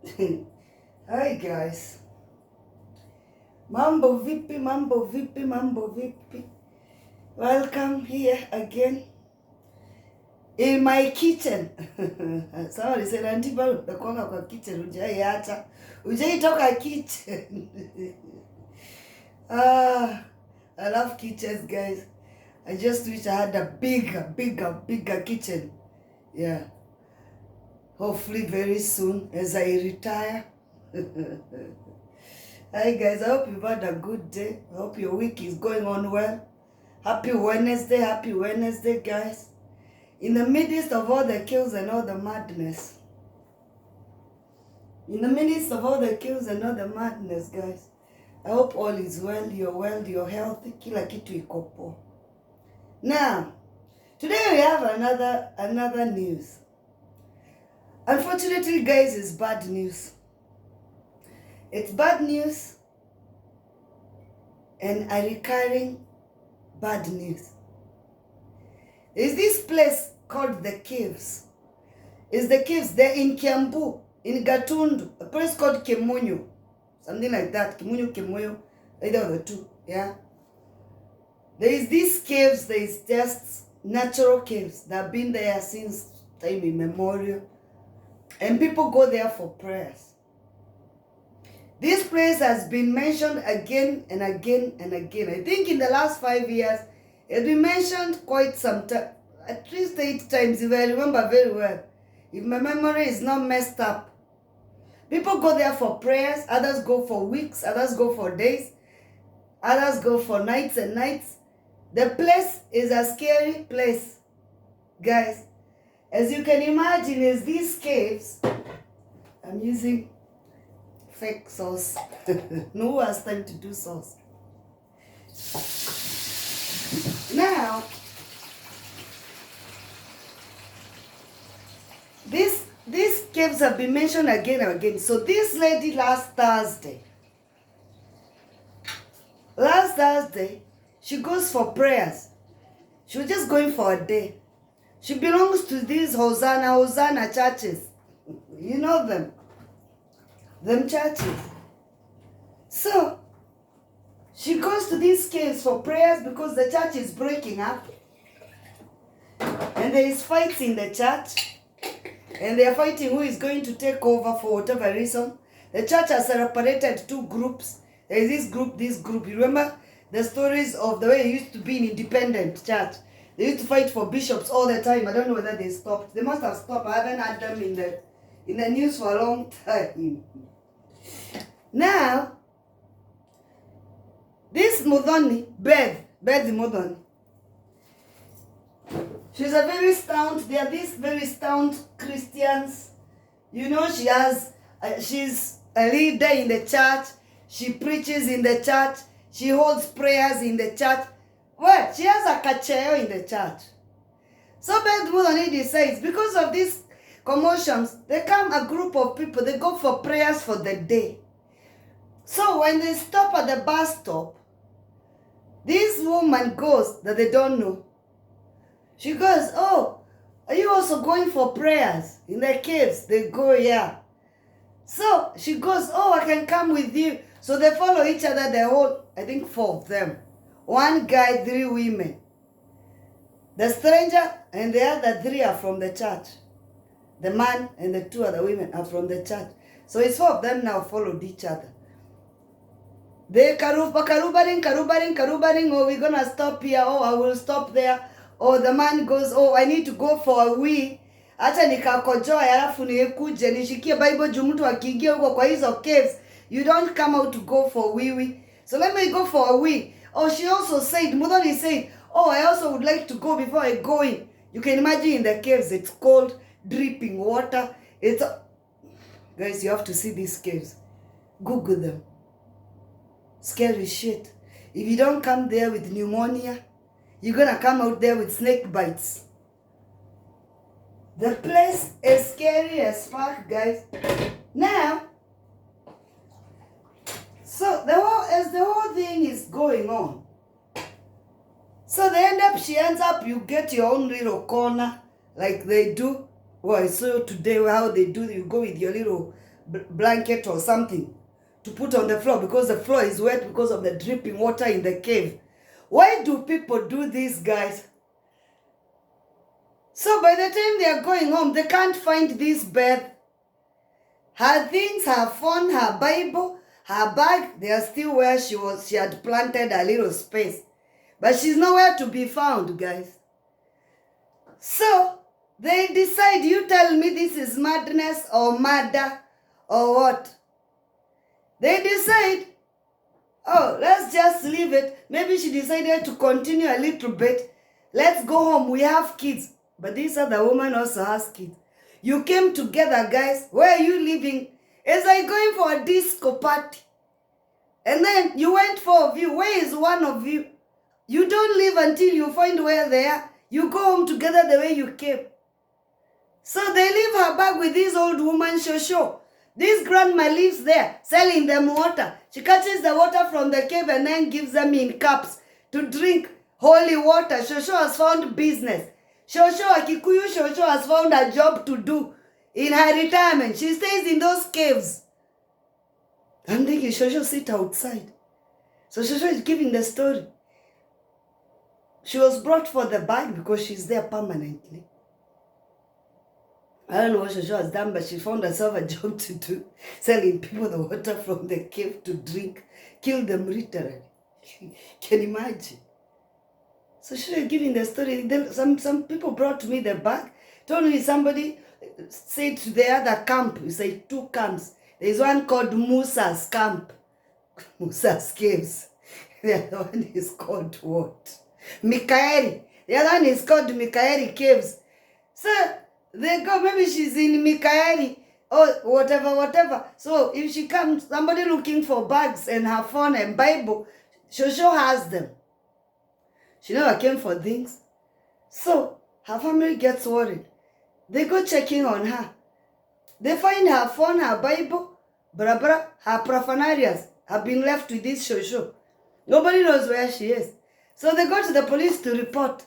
Hi guys. Mambo vipi, mambo vipi, mambo vipi. Welcome here again in my kitchen. Sorry, said auntie bado nakuanga kwa kitchen hujaiacha. Hujaitoka kitchen. I love kitchens, guys. I just wish I had a bigger kitchen. Yeah. Hopefully very soon as I retire. Hi guys, I hope you've had a good day. I hope your week is going on well. Happy Wednesday guys. In the midst of all the kills and all the madness. Guys. I hope all is well, you're healthy, kila kitu iko poa. Now, today we have another news. Unfortunately, guys, it's bad news. It's bad news and a recurring bad news. There's this place called the Caves. It's the Caves. They're in Kiambu, in Gatundu, a place called Kimunyu. Something like that. Kimunyu, either of the two. Yeah. There is these caves. There is just natural caves that have been there since time immemorial. And people go there for prayers. This place has been mentioned again and again and again. I think in the last 5 years, it's been mentioned quite some time, at least 8 times, if I remember very well. If my memory is not messed up. People go there for prayers, others go for weeks, others go for days, others go for nights and nights. The place is a scary place, guys. As you can imagine, is these caves. I'm using fake sauce. No one has time to do sauce. Now, these caves have been mentioned again and again. So this lady last Thursday, she goes for prayers. She was just going for a day. She belongs to these Hosanna churches. You know them. Them churches. So, she goes to these caves for prayers because the church is breaking up. And there is fights in the church. And they are fighting who is going to take over for whatever reason. The church has separated 2 groups. There is this group. You remember the stories of the way it used to be in independent church. They used to fight for bishops all the time. I don't know whether they stopped. They must have stopped. I haven't had them in the news for a long time. Now, this Mudhoni, Beth Mudhoni, she's a very stout, they are these very stout Christians. You know, she's a leader in the church. She preaches in the church. She holds prayers in the church. Well, she has a kacheo in the church. So Beth Mudhoni decides, because of these commotions, they come a group of people, they go for prayers for the day. So when they stop at the bus stop, this woman goes that they don't know. She goes, "Oh, are you also going for prayers in the caves?" They go, "Yeah." So she goes, "Oh, I can come with you." So they follow each other, the whole, I think 4 of them. 1 guy, 3 women. The stranger and the other 3 are from the church. The man and the 2 other women are from the church. So it's 4 of them now followed each other. They karubaring, oh, we're gonna stop here, oh, I will stop there. Oh, the man goes, "Oh, I need to go for a wee. Acha nikakojoa alafu nikuje nishikie Bible juu mtu akiingia huko kwa hizo caves, you don't come out to go for wee. So let me go for a wee." Oh, she also said, Mudhoni said, "Oh, I also would like to go before I go in." You can imagine in the caves, it's cold, dripping water. Guys, you have to see these caves. Google them. Scary shit. If you don't come there with pneumonia, you're gonna come out there with snake bites. The place is scary as fuck, guys. Now, so as the whole thing is going on, so she ends up, you get your own little corner, like they do. Well, I saw today how they do, you go with your little blanket or something to put on the floor because the floor is wet because of the dripping water in the cave. Why do people do this, guys? So by the time they are going home, they can't find this bed. Her things, her phone, her Bible, her bag, they are still where she was. She had planted a little space. But she's nowhere to be found, guys. So they decide, you tell me this is madness or murder or what? They decide, oh, let's just leave it. Maybe she decided to continue a little bit. Let's go home. We have kids. But this other woman also has kids. You came together, guys. Where are you living? It's like going for a disco party. And then you went 4 of you. Where is one of you? You don't leave until you find where they are. You go home together the way you came. So they leave her back with this old woman, Shosho. This grandma lives there, selling them water. She catches the water from the cave and then gives them in cups to drink holy water. Shosho has found business. Shosho, a Kikuyu Shosho, has found a job to do in her retirement. She stays in those caves. I'm thinking Shosho sit outside. So Shosho is giving the story. She was brought for the bag because she's there permanently. I don't know what Shosho has done, but she found herself a job to do, selling people the water from the cave to drink, kill them literally. Can you imagine? So she was giving the story. Then some people brought me the bag, told me somebody said to the other camp, you say 2 camps. There's one called Musa's camp, Musa's caves. The other one is called what? Mikaeli. The other one is called Mikaeli caves. So they go, maybe she's in Mikaeli or whatever. So if she comes, somebody looking for bags and her phone and Bible, Shosho has them. She never came for things. So her family gets worried. They go checking on her. They find her phone, her Bible, her paraphernalias have been left with this Shosho. Nobody knows where she is. So they go to the police to report.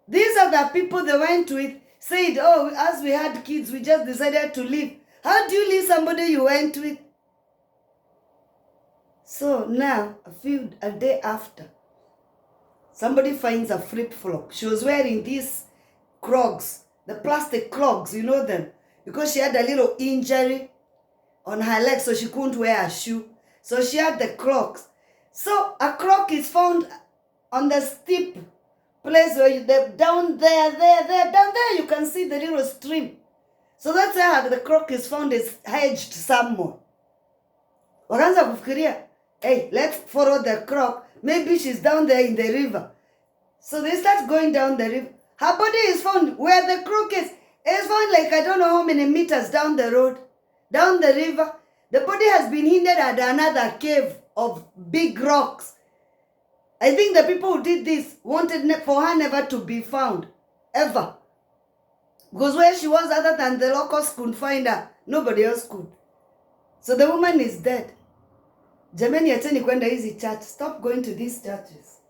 These are the people they went with, said, oh, as we had kids, we just decided to leave. How do you leave somebody you went with? So now, a day after, somebody finds a flip-flop. She was wearing these clogs, the plastic clogs, you know them, because she had a little injury on her leg, so she couldn't wear a shoe. So she had the clogs. So a clog is found on the steep place where down there, you can see the little stream. So that's how the clock is found, is hedged somewhere. Wakaanza kufikiria, hey, let's follow the clock. Maybe she's down there in the river. So they start going down the river. Her body is found where the crook is. It's found like I don't know how many meters down the road, down the river. The body has been hindered at another cave of big rocks. I think the people who did this wanted for her never to be found, ever. Because where she was, other than the locals couldn't find her, nobody else could. So the woman is dead. Jamani, acheni kwenda hizi church. Stop going to these churches.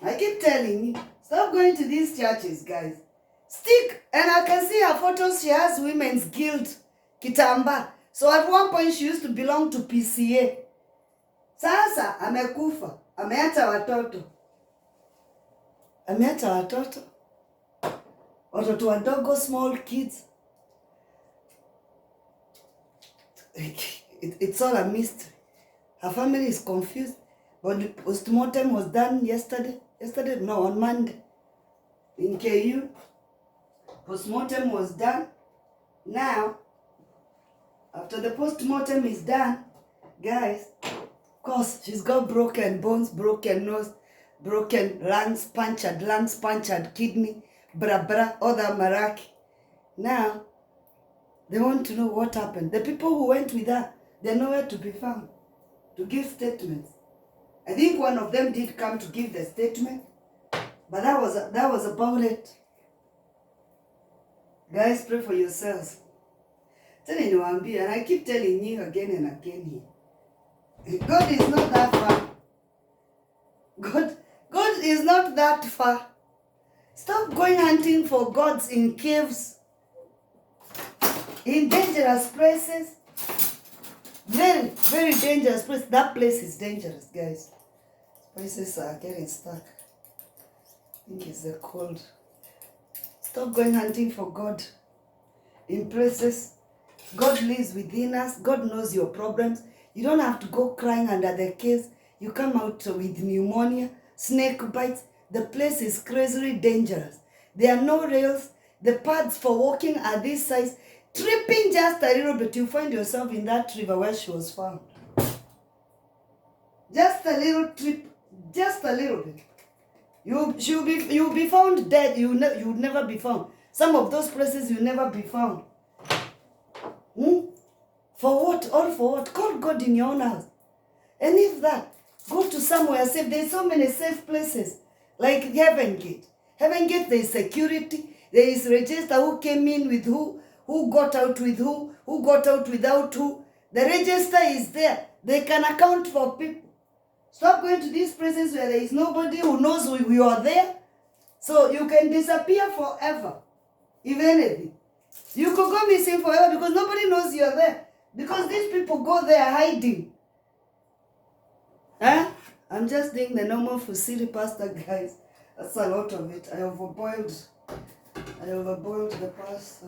I keep telling you, stop going to these churches, guys. Stick, and I can see her photos. She has Women's Guild, Kitamba. So at one point, she used to belong to PCA. Sasa, amekufa. Ameacha watoto. Ameacha watoto. Watoto wadogo, small kids. It's all a mystery. Her family is confused. But the postmortem was done on Monday. In KU. Postmortem was done. Now, after the postmortem is done, guys, of course, she's got broken bones, broken nose, broken lungs, punctured kidney, all the maraki. Now, they want to know what happened. The people who went with her, they're nowhere to be found to give statements. I think one of them did come to give the statement, but that was about it. Guys, pray for yourselves. And I keep telling you again and again here. God is not that far. God is not that far. Stop going hunting for gods in caves. in dangerous places. Very, very dangerous place. That place is dangerous, guys. Places are getting stuck. I think it's the cold. Stop going hunting for God in places. God lives within us. God knows your problems. You don't have to go crying under the case. You come out with pneumonia, snake bites. The place is crazily dangerous. There are no rails. The paths for walking are this size. Tripping just a little bit, you find yourself in that river where she was found. Just a little trip, just a little bit. You'll be found dead. You'll never be found. Some of those places you'll never be found. For what? All for what? Call God in your own house. And if that, go to somewhere safe. There's so many safe places. Like Heaven Gate. Heaven Gate, there is security. There is register who came in with who got out with who got out without who. The register is there. They can account for people. Stop going to these places where there is nobody who knows you are there. So you can disappear forever. If anything. You could go missing forever because nobody knows you're there. Because these people go there hiding. I'm just doing the normal Fusili pasta, guys. That's a lot of it. I overboiled the pasta.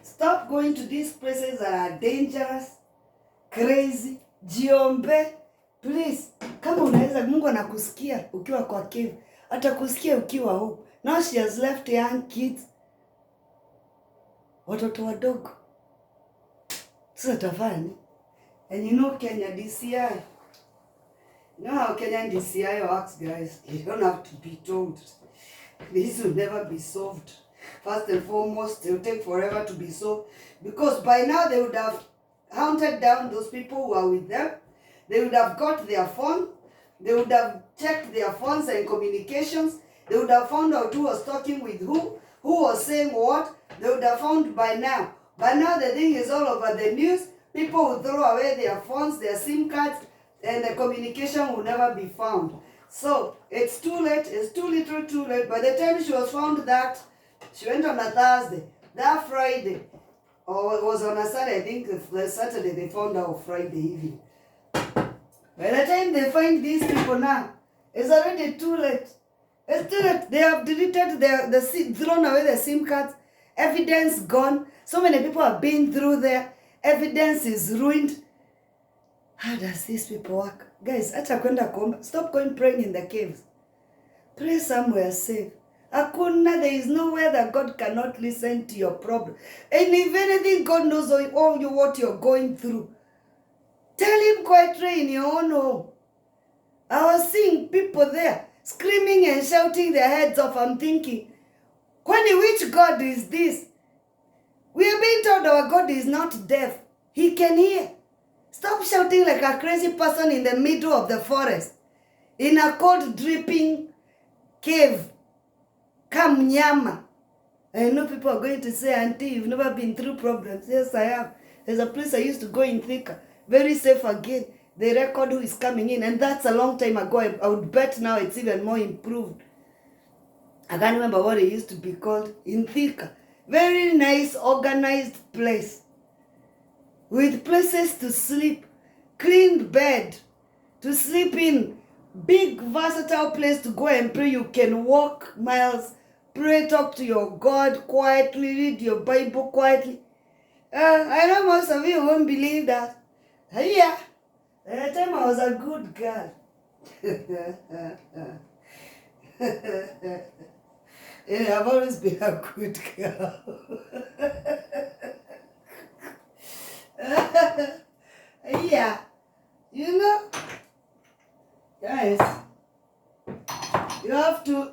Stop going to these places that are dangerous, crazy. Jiombe, please. Kama unaweza, Mungu anakusikia ukiwa kwa cave. Atakusikia ukiwa huko. Now she has left young kids. Watoto wadogo. Sasa tafani. And you know Kenya DCI. You know how Kenyan DCI works, guys? You don't have to be told. This will never be solved. First and foremost, it will take forever to be solved. Because by now they would have hunted down those people who are with them. They would have got their phone. They would have checked their phones and communications. They would have found out who was talking with who was saying what. They would have found by now. By now the thing is all over the news. People will throw away their phones, their SIM cards, and the communication will never be found. So it's too late. It's too little too late. By the time she was found that, she went on a Thursday. That Friday, or it was on a Saturday, I think the Saturday they found her Friday evening. By the time they find these people now, it's already too late. It's too late. They have deleted thrown away the SIM cards. Evidence gone. So many people have been through there. Evidence is ruined. How does these people work? Guys, stop going praying in the caves. Pray somewhere safe. Akuna, there is nowhere that God cannot listen to your problem. And if anything, God knows all what you're going through. Tell him quietly in your own home. I was seeing people there screaming and shouting their heads off. I'm thinking, which God is this? We are being told our God is not deaf. He can hear. Stop shouting like a crazy person in the middle of the forest. In a cold, dripping cave. Come nyama. I know people are going to say, Auntie, you've never been through problems. Yes, I have. There's a place I used to go in Thika. Very safe again. They record who is coming in. And that's a long time ago. I would bet now it's even more improved. I can't remember what it used to be called. In Thika. Very nice, organized place. With places to sleep. Clean bed. To sleep in. Big, versatile place to go and pray. You can walk miles. Pray, talk to your God quietly. Read your Bible quietly. I know most of you won't believe that. Yeah. At the time I was a good girl. Yeah, I've always been a good girl. Yeah. You know, guys, you have to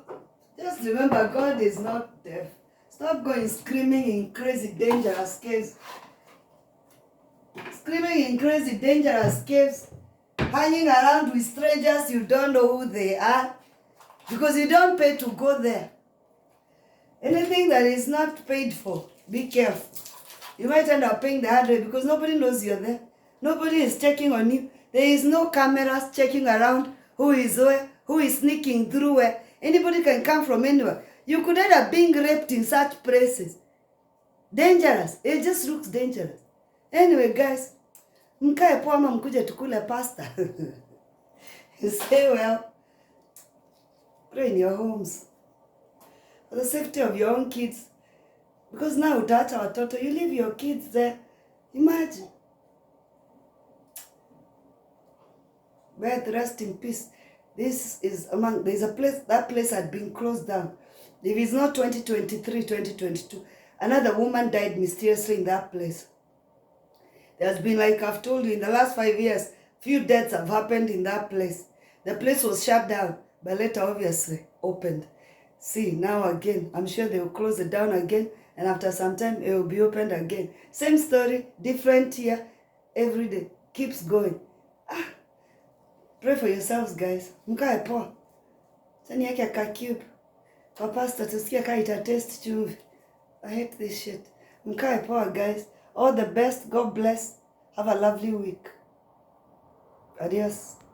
just remember God is not deaf. Stop going screaming in crazy dangerous caves. Screaming in crazy dangerous caves. Hanging around with strangers you don't know who they are. Because you don't pay to go there. Anything that is not paid for, be careful. You might end up paying the hard way because nobody knows you're there. Nobody is checking on you. There is no cameras checking around who is where, who is sneaking through where anybody can come from anywhere. You could end up being raped in such places. Dangerous. It just looks dangerous. Anyway, guys, mkae poa ama mkuje tukule pasta. Stay well. Pray in your homes. For the safety of your own kids. Because now utaacha watoto, you leave your kids there. Imagine. May the rest in peace. This is there's a place, that place had been closed down. If it's not 2023, 2022, another woman died mysteriously in that place. There's been, like I've told you, in the last 5 years, few deaths have happened in that place. The place was shut down, but later obviously opened. See, now again, I'm sure they will close it down again, and after some time, it will be opened again. Same story, different year, every day. Keeps going. Pray for yourselves, guys. Mkae poa. Sani yake ka cube. Kwa pasta tusikia ka ita taste chumvi. I hate this shit. Mkae poa, guys. All the best. God bless. Have a lovely week. Adios.